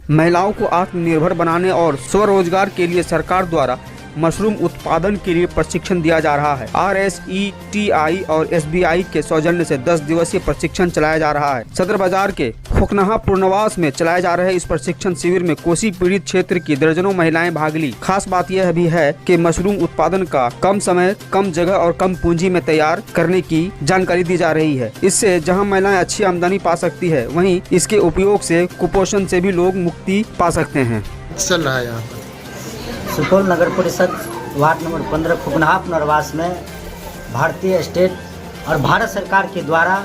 महिलाओं को आत्मनिर्भर बनाने और स्वरोजगार के लिए सरकार द्वारा मशरूम उत्पादन के लिए प्रशिक्षण दिया जा रहा है। RSETI और SBI के सौजन्य से 10 दिवसीय प्रशिक्षण चलाया जा रहा है। सदर बाजार के फुकनाहा पूर्णवास में चलाए जा रहे इस प्रशिक्षण शिविर में कोसी पीड़ित क्षेत्र की दर्जनों महिलाएं भाग ली। खास बात यह भी है कि मशरूम उत्पादन का कम समय, कम जगह और कम पूंजी में तैयार करने की जानकारी दी जा रही है। इससे जहां महिलाएं अच्छी आमदनी पा सकती है, वहीं इसके उपयोग से कुपोषण से भी लोग मुक्ति पा सकते हैं। चल रहा है यहाँ पर सुपौल नगर परिषद वार्ड नंबर 15 फुकनाहा पुनर्वास में भारतीय स्टेट और भारत सरकार के द्वारा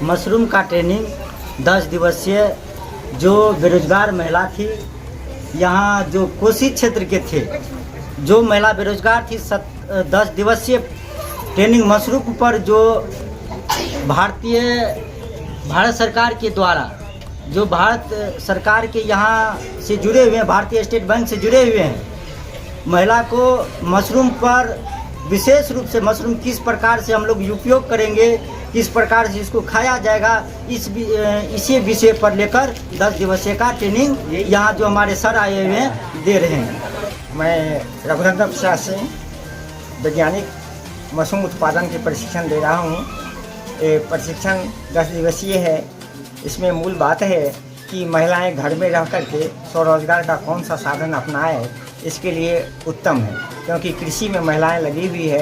मशरूम का ट्रेनिंग 10 दिवसीय जो बेरोजगार महिला थी, यहाँ जो कोसी क्षेत्र के थे जो महिला बेरोजगार थी, 10 दिवसीय ट्रेनिंग मशरूम पर जो भारत सरकार के द्वारा जो भारत सरकार के यहाँ से जुड़े हुए हैं, भारतीय स्टेट बैंक से जुड़े हुए हैं, महिला को मशरूम पर विशेष रूप से मशरूम किस प्रकार से हम लोग उपयोग करेंगे, किस प्रकार से इसको खाया जाएगा, इसी विषय पर लेकर 10 दिवसीय का ट्रेनिंग यहाँ जो हमारे सर आए हुए हैं दे रहे हैं। मैं रघुनंदन प्रसाद सिंह वैज्ञानिक मशरूम उत्पादन के प्रशिक्षण दे रहा हूँ। ये प्रशिक्षण 10 दिवसीय है। इसमें मूल बात है कि महिलाएं घर में रह कर के स्वरोजगार का कौन सा साधन अपनाएं, इसके लिए उत्तम है, क्योंकि कृषि में महिलाएं लगी हुई है।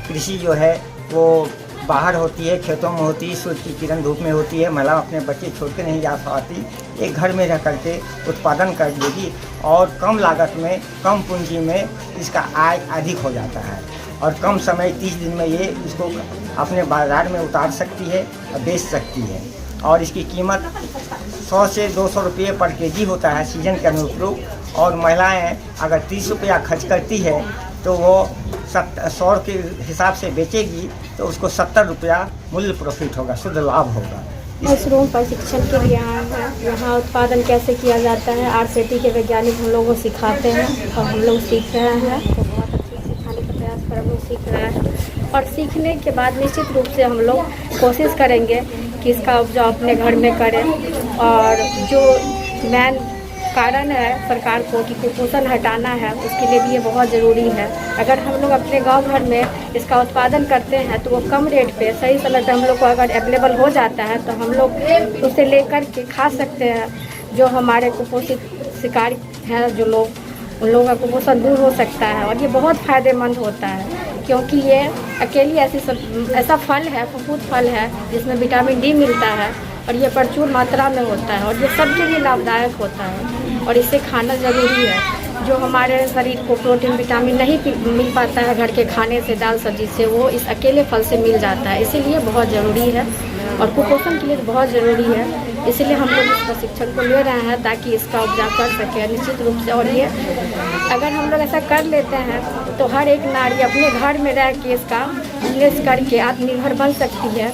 कृषि जो है वो बाहर होती है, खेतों में होती है, सूर्य की किरण धूप में होती है। महिला अपने बच्चे छोड़ के नहीं जा पाती, एक घर में रह करके उत्पादन कर देगी और कम लागत में, कम पूंजी में इसका आय अधिक हो जाता है और कम समय 30 दिन में ये इसको अपने बाजार में उतार सकती है और बेच सकती है। और इसकी कीमत 100 से 200 रुपये पर केजी होता है सीजन के अनुरूप। और महिलाएं अगर 30 रुपया खर्च करती है तो वो 100 के हिसाब से बेचेगी तो उसको 70 रुपया मूल्य प्रॉफिट होगा, शुद्ध लाभ होगा। मशरूम प्रशिक्षण के लिए आए हैं। यहाँ उत्पादन कैसे किया जाता है RCETI के वैज्ञानिक हम लोगों को सिखाते हैं और हम लोग सीख रहे हैं। तो बहुत अच्छे सिखाने का प्रयास कर हम लोग सीख रहे हैं और सीखने के बाद निश्चित रूप से हम लोग कोशिश करेंगे कि इसका उपजाऊ अपने घर में करें। और जो मेन कारण है सरकार को कि कुपोषण हटाना है, उसके लिए भी ये बहुत ज़रूरी है। अगर हम लोग अपने गांव भर में इसका उत्पादन करते हैं तो वो कम रेट पे सही समय पे हम लोग को अगर अवेलेबल हो जाता है तो हम लोग उसे लेकर के खा सकते हैं। जो हमारे कुपोषित शिकार हैं जो लोग, उन लोगों का कुपोषण दूर हो सकता है और ये बहुत फ़ायदेमंद होता है, क्योंकि ये अकेली ऐसा फल है, फफूद फल है जिसमें विटामिन D मिलता है और ये प्रचुर मात्रा में होता है और ये सबके लिए लाभदायक होता है और इसे खाना ज़रूरी है। जो हमारे शरीर को प्रोटीन विटामिन नहीं मिल पाता है घर के खाने से, दाल सब्जी से, वो इस अकेले फल से मिल जाता है। इसीलिए बहुत ज़रूरी है और कुपोषण के लिए बहुत ज़रूरी है। इसीलिए हम लोग इस प्रशिक्षण को ले रहे हैं ताकि इसका उपजा कर सकें निश्चित रूप से। और ये अगर हम लोग ऐसा कर लेते हैं तो हर एक नारी अपने घर में रह के इसका बिजनेस करके आत्मनिर्भर बन सकती है।